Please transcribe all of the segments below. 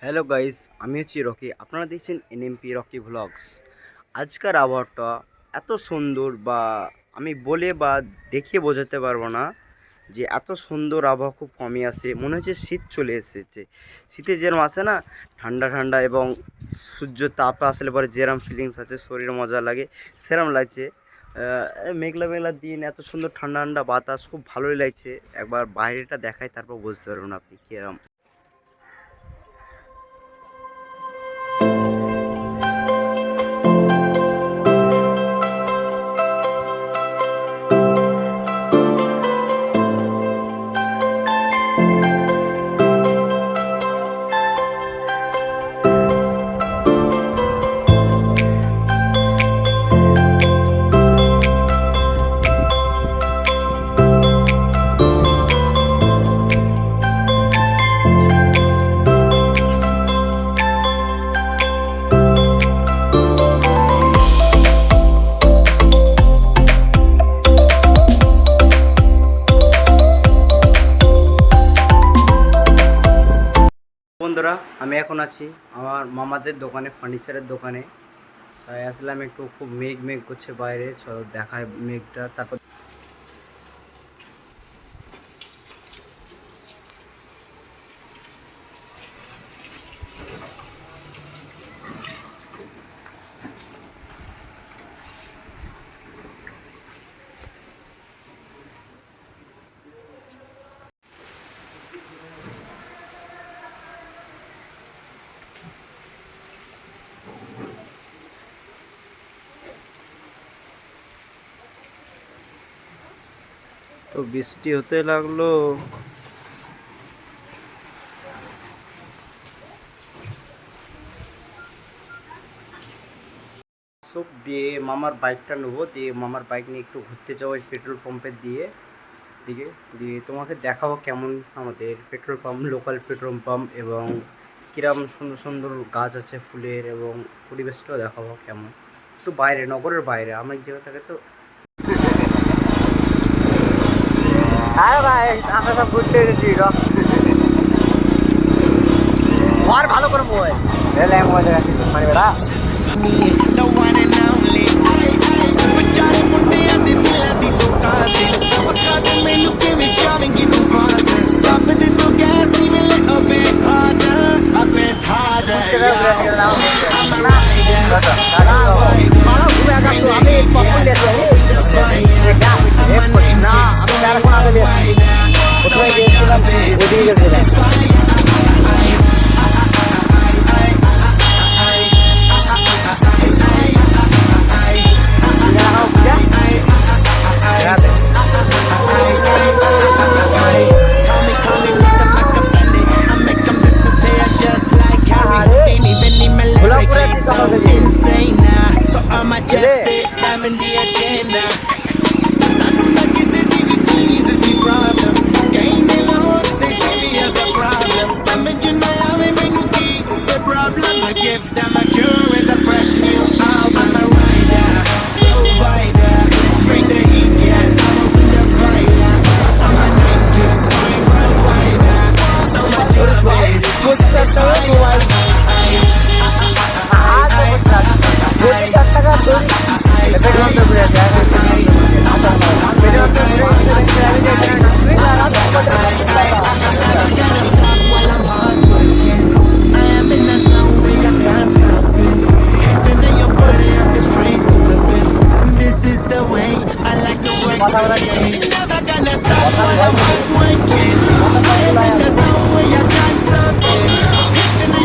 Hello guys, আমি হচ্ছি Rocky. আপনারা দেখছেন এনএমপি রকি ভ্লগস। আজকের আবহাওয়াটা এত সুন্দর, বা আমি বলে বা দেখিয়ে বোঝাতে পারবো না যে এত সুন্দর আবহাওয়া খুব কমই আসে। মনে হচ্ছে শীত চলে এসেছে। শীতে যেরকম আসে না, ঠান্ডা ঠান্ডা এবং সূর্য তাপ আসলে পরে যেরকম ফিলিংস আছে, শরীরে মজা লাগে, সেরকম লাগছে। মেঘলা মেঘলা দিন, এত সুন্দর ঠান্ডা ঠান্ডা বাতাস, খুব ভালোই লাগছে। একবার বাইরেটা দেখাই, তারপর বুঝতে পারবেন আপনি কীরকম। বন্ধুরা, আমি এখন আছি আমার মামাদের দোকানে, ফার্নিচারের দোকানে। তাই আসলাম, একটু খুব মেঘ মেঘ করছে বাইরে, চলো দেখায় মেঘটা। তারপর তো বৃষ্টি হতে লাগলো। সব দিয়ে মামার বাইকটা নেবো, দিয়ে মামার বাইক নিয়ে একটু ঘুরতে যাবো ওই পেট্রোল পাম্পের দিকে দিয়ে তোমাকে দেখাবো কেমন আমাদের petrol pump, local petrol pump, এবং কিরম সুন্দর সুন্দর গাছ আছে ফুলের, এবং পরিবেশটাও দেখাবো কেমন। একটু বাইরে, নগরের বাইরে, আমার জায়গা থেকে তো। হ্যাঁ ভাই, আমরা সব ঘুরতে এসেছি। আর ভালো করে মোবাইল মোবাইল দেখাচ্ছি মানে বেড়া। Give them a cure with a fresh new album. I'm a rider, provider. Bring the heat, yeah. I'm up in the fire. And my name keeps going worldwide. So much love is satisfying. Never gonna stop while I'm hard working. I am in the zone where you can't stop it.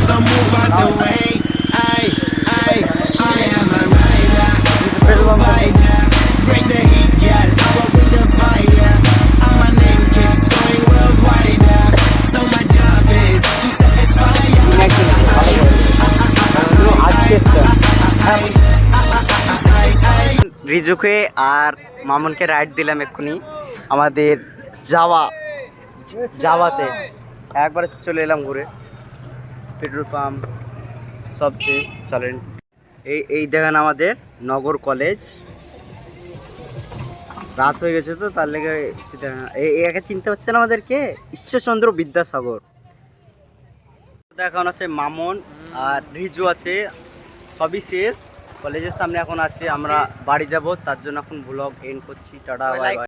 so move out the way. Ay, ay, I am a rider, provider. Bring the heat, girl, I will bring the fire. And my name keeps going worldwide. So my job is to satisfy ya. রিজুকে আর মামুনকে ride দিলাম এক্ষুনি আমাদের যাওয়াতে একবারে চলে এলাম ঘুরে। পেট্রোল পাম্প সব শেষ, চলেন। এই দেখেন আমাদের নগর কলেজ। রাত হয়ে গেছে তো তার লেগে একে চিনতে হচ্ছে না আমাদেরকে, ঈশ্বরচন্দ্র বিদ্যাসাগর। এখন আছে মামুন আর রিজু আছে, সবই শেষ। কলেজের সামনে এখন আছে, আমরা বাড়ি যাব, তার জন্য এখন ব্লগ এন্ড করছি। Tata, bye bye.